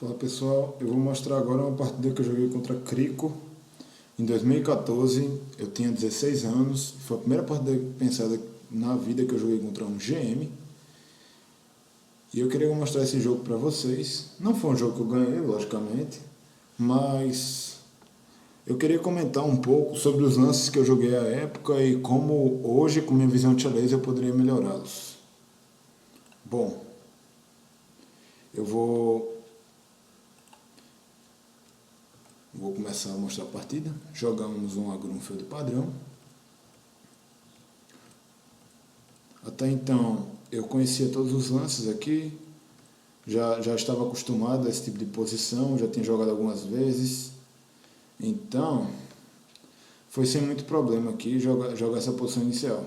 Fala pessoal, eu vou mostrar agora uma partida que eu joguei contra Crico em 2014. Eu tinha 16 anos, foi a primeira partida pensada na vida que eu joguei contra um GM. E eu queria mostrar esse jogo para vocês. Não foi um jogo que eu ganhei, logicamente, mas eu queria comentar um pouco sobre os lances que eu joguei à época e como hoje, com minha visão de xadrez, eu poderia melhorá-los. Bom, eu vou começar a mostrar a partida. Jogamos um Grunfeld padrão. Até então eu conhecia todos os lances aqui, já estava acostumado a esse tipo de posição, já tinha jogado algumas vezes. Então foi sem muito problema aqui jogar essa posição inicial.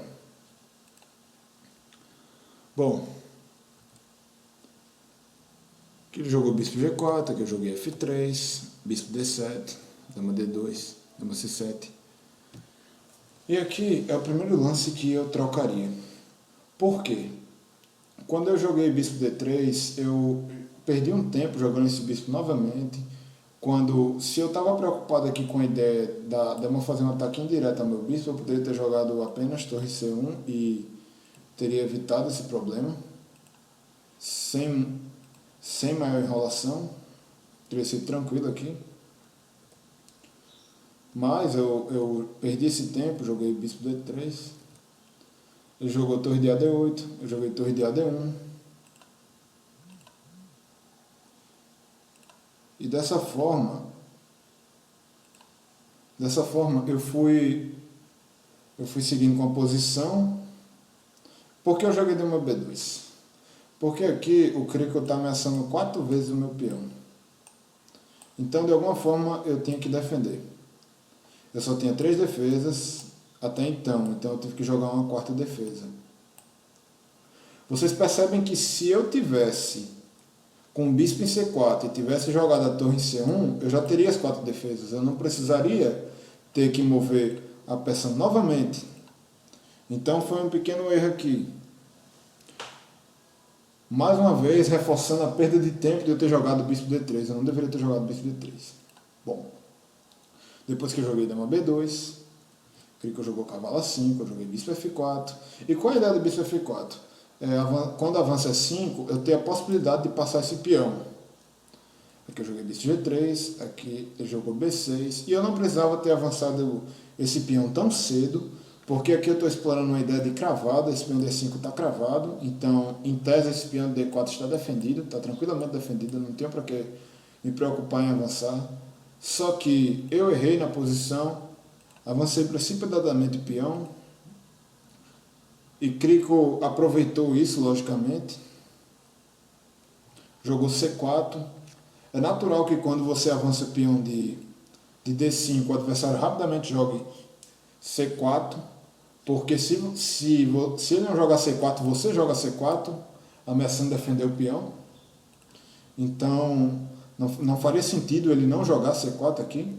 Bom, aqui ele jogou bispo G4, aqui eu joguei F3, bispo D7, dama D2, dama C7. E aqui é o primeiro lance que eu trocaria. Por quê? Quando eu joguei bispo D3, eu perdi um tempo jogando esse bispo novamente. Se eu estava preocupado aqui com a ideia da dama fazer um ataque indireto ao meu bispo, eu poderia ter jogado apenas torre C1 e teria evitado esse problema, sem maior enrolação, teria sido tranquilo aqui. Mas eu perdi esse tempo, joguei bispo D3, ele jogou torre de AD8, eu joguei torre de AD1. E dessa forma eu fui seguindo com a posição. Por que eu joguei dama B2? Porque aqui o Crico está ameaçando 4 vezes o meu peão. Então, de alguma forma, eu tinha que defender. Eu só tinha 3 defesas até então eu tive que jogar uma 4ª defesa. Vocês percebem que se eu tivesse com o bispo em C4 e tivesse jogado a torre em C1, eu já teria as 4 defesas. Eu não precisaria ter que mover a peça novamente. Então foi um pequeno erro aqui. Mais uma vez, reforçando a perda de tempo de eu ter jogado o bispo D3. Eu não deveria ter jogado o bispo D3. Bom, depois que eu joguei dama B2, Crico jogou cavalo A5, eu joguei bispo F4. E qual é a ideia do bispo F4? Quando avança E5, eu tenho a possibilidade de passar esse peão. Aqui eu joguei bispo G3, aqui ele jogou B6, e eu não precisava ter avançado esse peão tão cedo, porque aqui eu estou explorando uma ideia de cravada, esse peão D5 está cravado, então em tese esse peão D4 está defendido, está tranquilamente defendido, não tenho para que me preocupar em avançar. Só que eu errei na posição, avancei precipitadamente o peão, e Crico aproveitou isso, logicamente, jogou C4. É natural que quando você avança o peão de D5, o adversário rapidamente jogue C4, porque se ele não jogar C4, você joga C4, ameaçando defender o peão. Então, não faria sentido ele não jogar C4 aqui.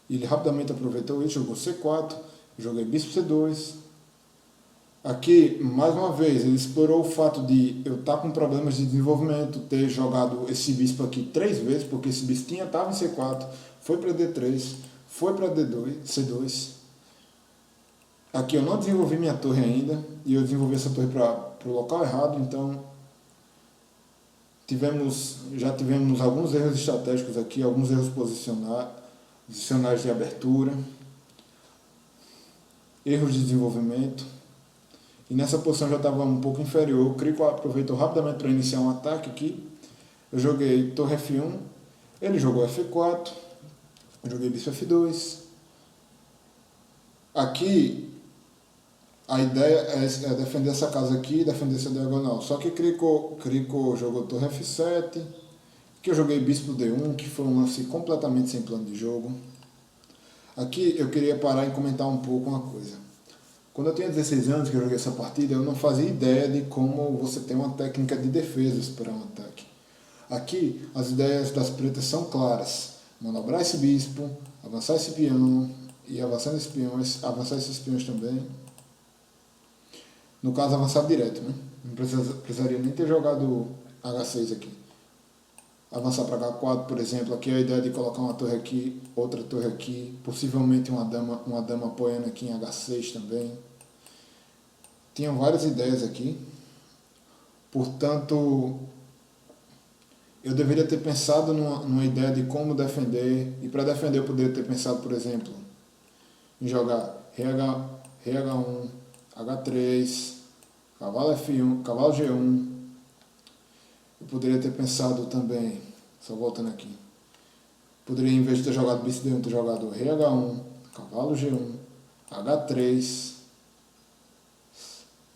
Ele rapidamente aproveitou isso, jogou C4, joguei bispo C2. Aqui, mais uma vez, ele explorou o fato de eu estar com problemas de desenvolvimento, ter jogado esse bispo aqui 3 vezes, porque esse bispo estava em C4, foi para D3, foi para C2. Aqui eu não desenvolvi minha torre ainda, e eu desenvolvi essa torre para o local errado, então já tivemos alguns erros estratégicos aqui, alguns erros posicionais de abertura, erros de desenvolvimento. E nessa posição já estava um pouco inferior. O Crico aproveitou rapidamente para iniciar um ataque aqui. Eu joguei torre F1, ele jogou F4, eu joguei bispo F2. Aqui a ideia é defender essa casa aqui e defender essa diagonal. Só que Crico jogou torre F7, que eu joguei bispo D1, que foi um lance completamente sem plano de jogo. Aqui eu queria parar e comentar um pouco uma coisa. Quando eu tinha 16 anos que eu joguei essa partida, eu não fazia ideia de como você tem uma técnica de defesa para um ataque. Aqui, as ideias das pretas são claras. Manobrar esse bispo, avançar esse peão, e avançando esses peões, avançar esses peões também. No caso, avançar direto, né? Não precisaria nem ter jogado H6 aqui. avançar para H4, por exemplo. Aqui a ideia de colocar uma torre aqui, outra torre aqui, possivelmente uma dama apoiando aqui em H6 também. Tinha várias ideias aqui, portanto, eu deveria ter pensado numa ideia de como defender, e para defender eu poderia ter pensado, por exemplo, em jogar rei H1, H3, cavalo F1, cavalo G1. Eu poderia ter pensado também, só voltando aqui, poderia, em vez de ter jogado bispo D1, ter jogado rei H1, cavalo G1, H3,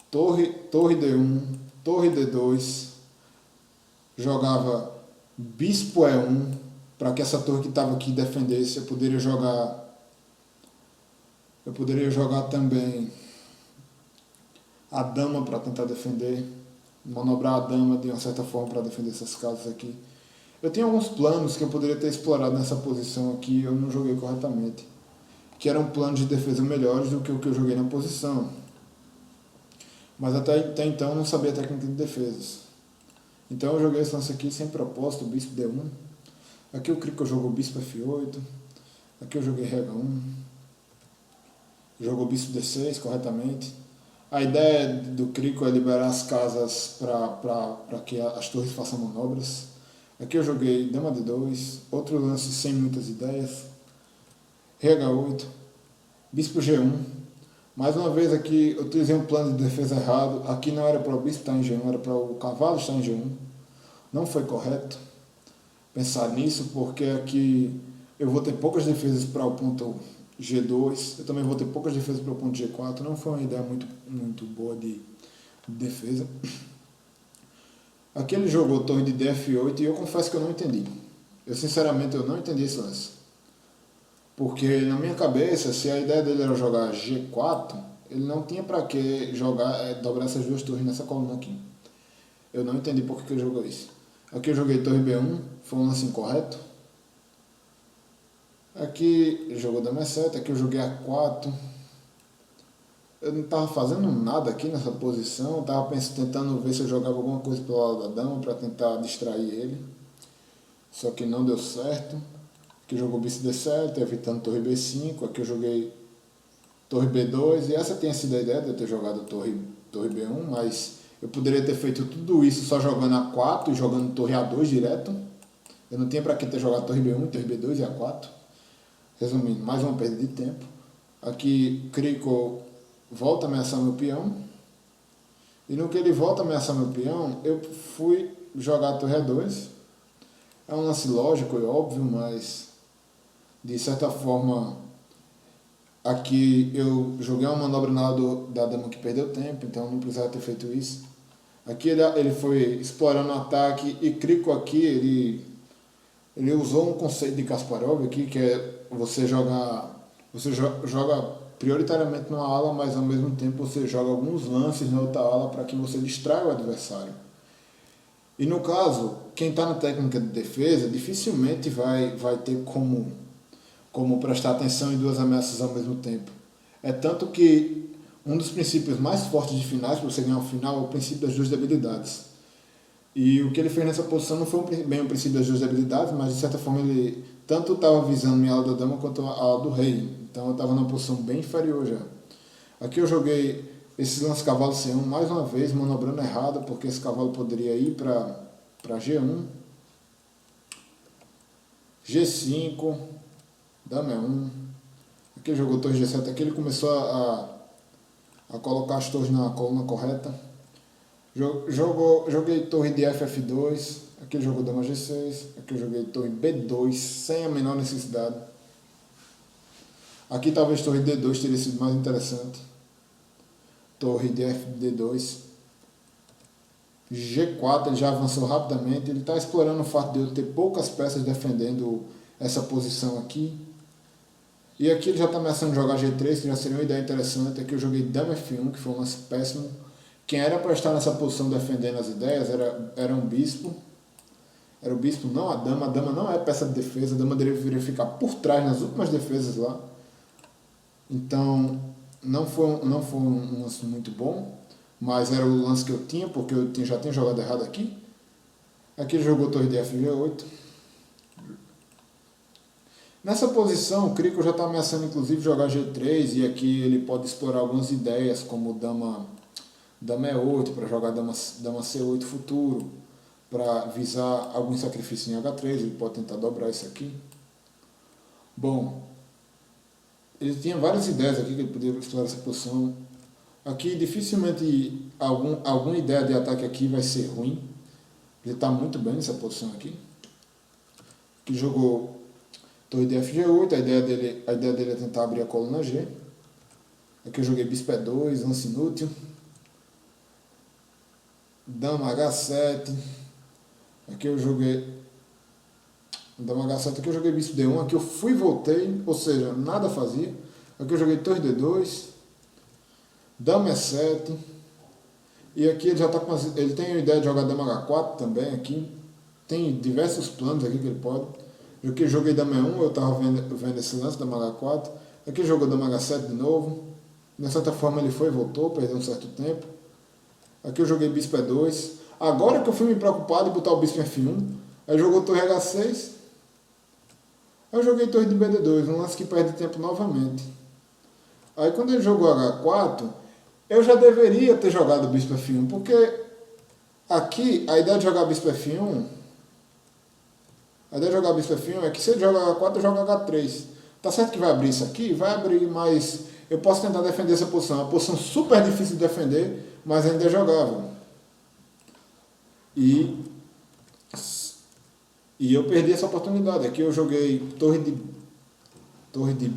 torre D1, torre D2, jogava bispo E1, para que essa torre que estava aqui defendesse. Eu poderia jogar também a dama para tentar defender, manobrar a dama de uma certa forma para defender essas casas aqui. Eu tinha alguns planos que eu poderia ter explorado nessa posição aqui, eu não joguei corretamente, que eram planos de defesa melhores do que o que eu joguei na posição. Mas até então eu não sabia a técnica de defesas. Então eu joguei esse lance aqui sem propósito, bispo D1. Aqui o Crico jogou bispo F8. Aqui eu joguei rei H1. Jogou bispo D6 corretamente. A ideia do Crico é liberar as casas para que as torres façam manobras. Aqui eu joguei dama D2. Outro lance sem muitas ideias. Rei H8. Bispo G1. Mais uma vez aqui eu utilizei um plano de defesa errado. Aqui não era para o bispo estar em G1, era para o cavalo estar em G1. Não foi correto pensar nisso, porque aqui eu vou ter poucas defesas para o ponto G2. Eu também vou ter poucas defesas para o ponto G4. Não foi uma ideia muito boa de defesa. Aqui ele jogou torre de DF8 e eu confesso que eu não entendi. Sinceramente eu não entendi esse lance. Porque na minha cabeça, se a ideia dele era jogar G4, ele não tinha para que dobrar essas duas torres nessa coluna aqui. Eu não entendi por que ele jogou isso. Aqui eu joguei torre B1, foi um lance incorreto. Aqui ele jogou dama E7, aqui eu joguei A4. Eu não estava fazendo nada aqui nessa posição, estava tentando ver se eu jogava alguma coisa pelo lado da dama para tentar distrair ele. Só que não deu certo. Aqui jogou bispo D7, evitando torre B5. Aqui eu joguei torre B2. E essa tinha sido a ideia de eu ter jogado torre B1, mas eu poderia ter feito tudo isso só jogando A4 e jogando torre A2 direto. Eu não tinha para que ter jogado torre B1, torre B2 e A4. Resumindo, mais uma perda de tempo. Aqui Crico volta a ameaçar meu peão. E no que ele volta a ameaçar meu peão, eu fui jogar a torre A2. É um lance lógico e óbvio, mas de certa forma aqui eu joguei uma manobra na lado da dama que perdeu tempo, então não precisava ter feito isso. Aqui ele foi explorando o ataque e Crico aqui, ele usou um conceito de Kasparov aqui, que é você joga prioritariamente numa ala, mas ao mesmo tempo você joga alguns lances na outra ala para que você distraia o adversário. E no caso, quem está na técnica de defesa dificilmente vai ter como prestar atenção em duas ameaças ao mesmo tempo. É tanto que um dos princípios mais fortes de finais, para você ganhar um final, é o princípio das duas debilidades. E o que ele fez nessa posição não foi bem o princípio das duas debilidades, mas de certa forma ele tanto estava visando minha ala da dama quanto a ala do rei. Então eu estava numa posição bem inferior já. Aqui eu joguei esse lance cavalo C1 mais uma vez, manobrando errado, porque esse cavalo poderia ir para G1, G5, dama E1. Aqui ele jogou torre G7, aqui ele começou a colocar as torres na coluna correta. Joguei torre de F2, aqui ele jogou dama G6, aqui eu joguei torre B2 sem a menor necessidade. Aqui talvez torre D2 teria sido mais interessante. Torre de FD2. G4 ele já avançou rapidamente, ele está explorando o fato de eu ter poucas peças defendendo essa posição aqui. E aqui ele já está ameaçando jogar G3, que já seria uma ideia interessante. Aqui eu joguei dama F1, que foi um lance péssimo. Quem era para estar nessa posição defendendo as ideias era um bispo. Era o bispo, não a dama. A dama não é peça de defesa, a dama deveria ficar por trás nas últimas defesas lá. Então, não foi um lance muito bom, mas era o lance que eu tinha, porque eu já tinha jogado errado aqui. Aqui ele jogou torre de FG8. Nessa posição, o Crico já está ameaçando inclusive jogar G3 e aqui ele pode explorar algumas ideias como dama E8 para jogar dama C8 futuro, para visar algum sacrifício em H3, ele pode tentar dobrar isso aqui. Bom, ele tinha várias ideias aqui que ele poderia explorar essa posição. Aqui dificilmente alguma ideia de ataque aqui vai ser ruim. Ele está muito bem nessa posição aqui. Aqui jogou torre de FG8, a ideia dele é tentar abrir a coluna G. Aqui eu joguei bispo E2, lance inútil. Dama H7. Aqui eu joguei dama H7, aqui eu joguei bispo D1, aqui eu fui e voltei, ou seja, nada fazia. Aqui eu joguei torre D2, dama E7, e aqui ele já está com ele tem a ideia de jogar dama H4 também aqui. Tem diversos planos aqui que ele pode. Aqui eu joguei dama E1, eu estava vendo esse lance, dama H4. Aqui jogou dama H7 de novo. De certa forma ele foi e voltou, perdeu um certo tempo. Aqui eu joguei bispo E2. Agora que eu fui me preocupar de botar o bispo em F1, aí jogou torre H6. Aí eu joguei torre de BD2, um lance que perde tempo novamente. Aí quando ele jogou H4, eu já deveria ter jogado bispo F1, porque aqui a ideia de jogar bispo F1, é que se ele joga H4, eu jogo H3. Tá certo que vai abrir isso aqui? Vai abrir, mas eu posso tentar defender essa posição. É uma posição super difícil de defender, mas ainda é jogável. E eu perdi essa oportunidade. Aqui eu joguei torre de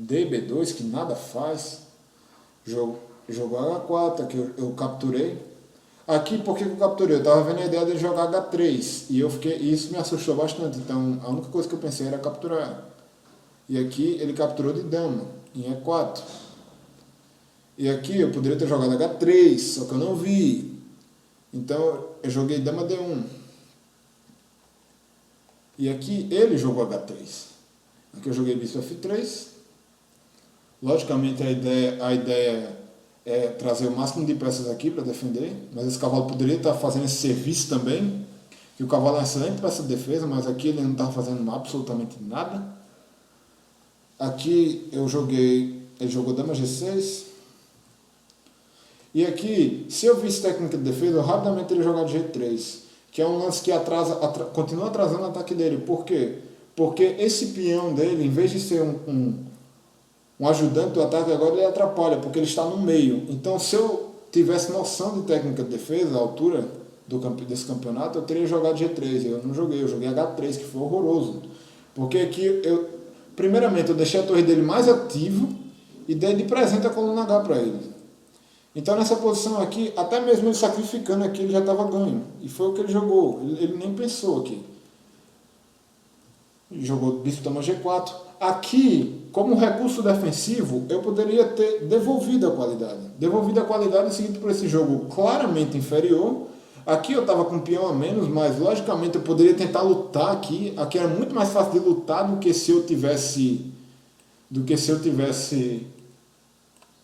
DB2, que nada faz. Jogou H4, aqui eu capturei. Aqui, por que eu capturei? Eu estava vendo a ideia de jogar H3. E isso me assustou bastante. Então, a única coisa que eu pensei era capturar. E aqui ele capturou de dama, em E4. E aqui eu poderia ter jogado H3, só que eu não vi. Então, eu joguei dama D1. E aqui ele jogou H3. Aqui eu joguei bispo F3. Logicamente a ideia é trazer o máximo de peças aqui para defender. Mas esse cavalo poderia estar fazendo esse serviço também. Que o cavalo é uma excelente peça de defesa, mas aqui ele não está fazendo absolutamente nada. Aqui ele jogou dama G6. E aqui, se eu visse técnica de defesa, eu rapidamente teria jogado G3. Que é um lance que continua atrasando o ataque dele. Por quê? Porque esse peão dele, em vez de ser um ajudante do ataque, agora ele atrapalha, porque ele está no meio. Então, se eu tivesse noção de técnica de defesa, a altura desse campeonato, eu teria jogado G3. Eu não joguei, eu joguei H3, que foi horroroso. Porque aqui, primeiramente, eu deixei a torre dele mais ativa e dei de presente a coluna H para ele. Então, nessa posição aqui, até mesmo ele sacrificando aqui, ele já estava ganho. E foi o que ele jogou. Ele nem pensou aqui. Ele jogou bispo dama G4. Aqui, como recurso defensivo, eu poderia ter devolvido a qualidade. Devolvido a qualidade seguido por esse jogo claramente inferior. Aqui eu estava com um peão a menos, mas logicamente eu poderia tentar lutar aqui. Aqui era muito mais fácil de lutar do que se eu tivesse,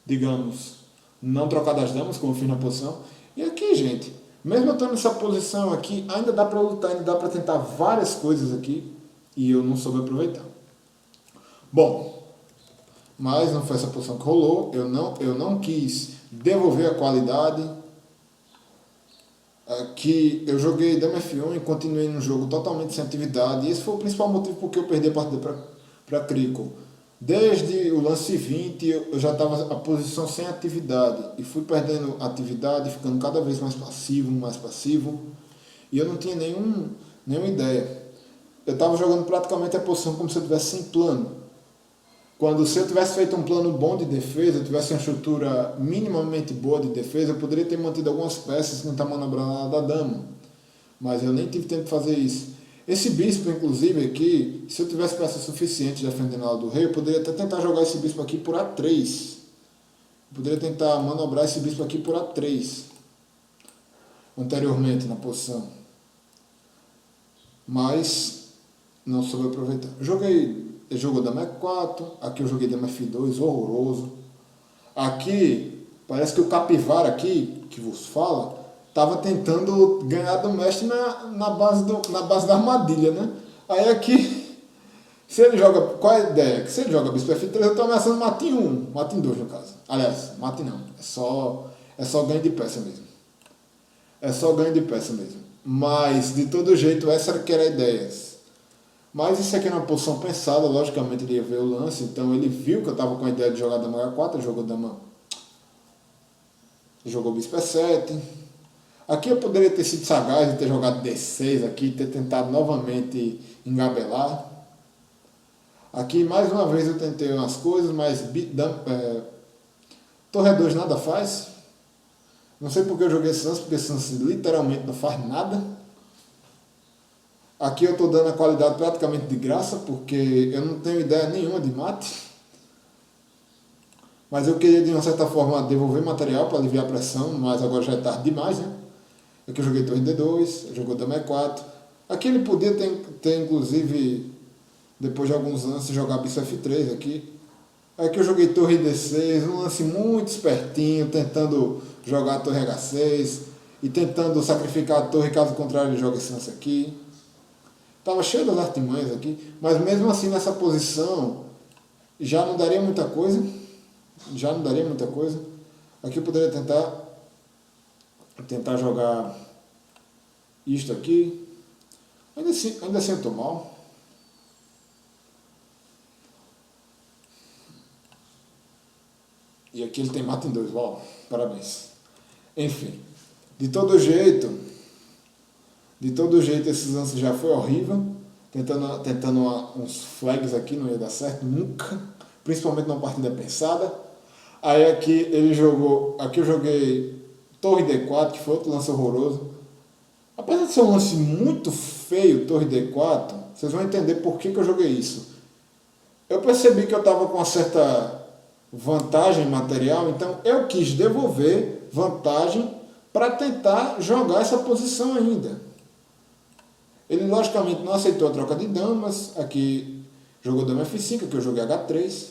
digamos, não trocado as damas, como eu fiz na posição. E aqui, gente, mesmo eu estando nessa posição aqui, ainda dá para lutar, ainda dá para tentar várias coisas aqui. E eu não soube aproveitar. Bom, mas não foi essa posição que rolou. Eu não quis devolver a qualidade. Aqui eu joguei dama F1 e continuei no jogo totalmente sem atividade. E esse foi o principal motivo porque eu perdi a partida para Crico. Desde o lance 20 eu já estava a posição sem atividade. E fui perdendo atividade, ficando cada vez mais passivo. E eu não tinha nenhuma ideia. Eu estava jogando praticamente a posição como se eu estivesse sem plano. Quando se eu tivesse feito um plano bom de defesa, eu tivesse uma estrutura minimamente boa de defesa, eu poderia ter mantido algumas peças e tentar manobrar na da dama. Mas eu nem tive tempo de fazer isso. Esse bispo, inclusive, aqui, se eu tivesse peças suficientes defendendo a ala do rei, eu poderia até tentar jogar esse bispo aqui por A3. Eu poderia tentar manobrar esse bispo aqui por A3. Anteriormente, na posição. Mas não soube aproveitar. Ele jogou dama E4, aqui eu joguei dama F2, horroroso. Aqui, parece que o capivara aqui, que vos fala, tava tentando ganhar do mestre na base da armadilha, né? Aí aqui, se ele joga, qual é a ideia? Que se ele joga bispo F3, eu tô ameaçando mate em 1, mate em 2 no caso. Aliás, mate não, é só ganho de peça mesmo. É só ganho de peça mesmo. Mas, de todo jeito, essa era que era a ideia. Mas isso aqui é uma posição pensada, logicamente ele ia ver o lance, então ele viu que eu estava com a ideia de jogar dama H4, jogou bispo E7. Aqui eu poderia ter sido sagaz e ter jogado D6 aqui, ter tentado novamente engabelar. Aqui mais uma vez eu tentei umas coisas, mas torre 2 nada faz. Não sei porque eu joguei esse lance, porque esse lance literalmente não faz nada. Aqui eu estou dando a qualidade praticamente de graça, porque eu não tenho ideia nenhuma de mate. Mas eu queria de uma certa forma devolver material para aliviar a pressão, mas agora já é tarde demais, né? Aqui eu joguei torre D2, eu jogou dama E4. Aqui ele podia ter inclusive, depois de alguns lances, jogar bispo F3 aqui. Aqui eu joguei torre D6, um lance muito espertinho, tentando jogar a torre H6 e tentando sacrificar a torre, caso contrário ele joga esse lance aqui. Estava cheio das artimanhas aqui, mas mesmo assim nessa posição já não daria muita coisa. Aqui eu poderia tentar jogar isto aqui. Ainda assim eu estou mal. E aqui ele tem mata em 2, uau, parabéns. Enfim, de todo jeito esse lance já foi horrível. Tentando uns flags aqui, não ia dar certo nunca. Principalmente numa partida pensada. Aí aqui eu joguei torre D4, que foi outro lance horroroso. Apesar de ser um lance muito feio, torre D4, vocês vão entender por que eu joguei isso. Eu percebi que eu estava com uma certa vantagem material, então eu quis devolver vantagem para tentar jogar essa posição ainda. Ele logicamente não aceitou a troca de damas, aqui jogou dama F5, aqui eu joguei H3.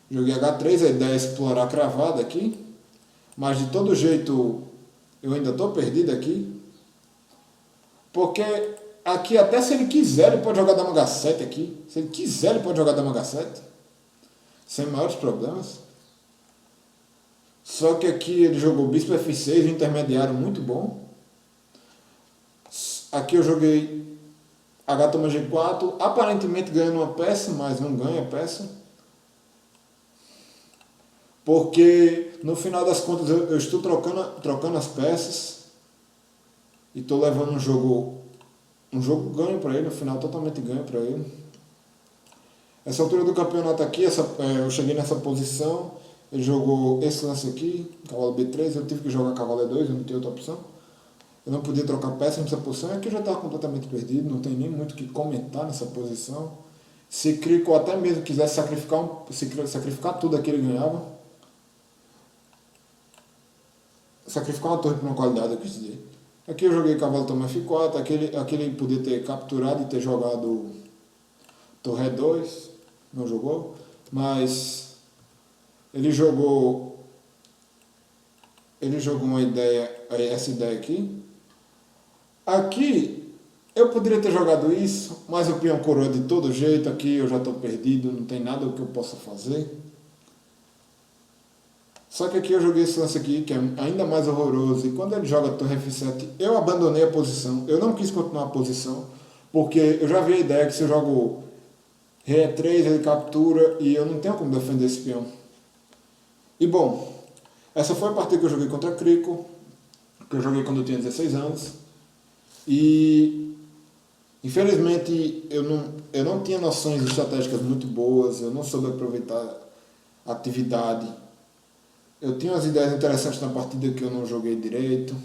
Joguei H3, a ideia é explorar a cravada aqui, mas de todo jeito eu ainda estou perdido aqui, porque aqui até se ele quiser ele pode jogar dama H7 aqui, se ele quiser ele pode jogar dama H7, sem maiores problemas. Só que aqui ele jogou bispo F6, um intermediário muito bom. Aqui eu joguei H toma G4, aparentemente ganhando uma peça, mas não ganha a peça. Porque no final das contas eu estou trocando as peças e estou levando um jogo ganho para ele, no final totalmente ganho para ele. Essa altura do campeonato aqui, eu cheguei nessa posição, ele jogou esse lance aqui, cavalo B3, eu tive que jogar cavalo E2, eu não tinha outra opção. Eu não podia trocar peça nessa posição, aqui eu já estava completamente perdido, não tem nem muito o que comentar nessa posição. Se Crico até mesmo quisesse sacrificar tudo aqui, ele ganhava. Sacrificar uma torre por uma qualidade, eu quis dizer. Aqui eu joguei cavalo toma F4, aqui ele podia ter capturado e ter jogado torre E2, não jogou, mas ele jogou essa ideia aqui. Aqui eu poderia ter jogado isso, mas o peão coroa de todo jeito, aqui eu já estou perdido, não tem nada que eu possa fazer. Só que aqui eu joguei esse lance aqui, que é ainda mais horroroso, e quando ele joga torre F7, eu abandonei a posição, eu não quis continuar a posição, porque eu já vi a ideia que se eu jogo rei E3, ele captura, e eu não tenho como defender esse peão. E bom, essa foi a partida que eu joguei contra Crico, que eu joguei quando eu tinha 16 anos, e infelizmente eu não tinha noções estratégicas muito boas, eu não soube aproveitar a atividade. Eu tinha umas ideias interessantes na partida que eu não joguei direito.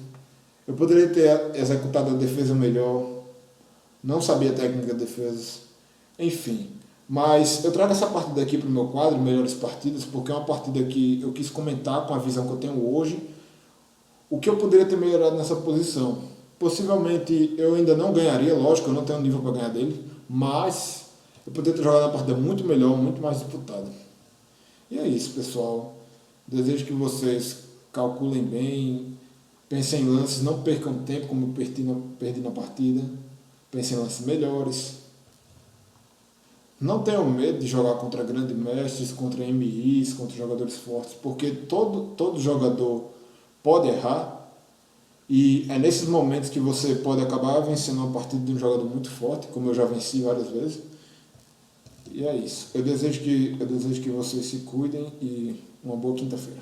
Eu poderia ter executado a defesa melhor, não sabia a técnica de defesa, enfim. Mas eu trago essa partida aqui para o meu quadro, Melhores Partidas, porque é uma partida que eu quis comentar com a visão que eu tenho hoje, o que eu poderia ter melhorado nessa posição. Possivelmente eu ainda não ganharia, lógico, eu não tenho nível para ganhar dele, mas eu poderia ter jogado uma partida muito melhor, muito mais disputada. E é isso, pessoal. Desejo que vocês calculem bem, pensem em lances, não percam tempo como eu perdi na partida, pensem em lances melhores. Não tenham medo de jogar contra grandes mestres, contra MIs, contra jogadores fortes, porque todo jogador pode errar, e é nesses momentos que você pode acabar vencendo uma partida de um jogador muito forte, como eu já venci várias vezes. E é isso. Eu desejo que vocês se cuidem e uma boa quinta-feira.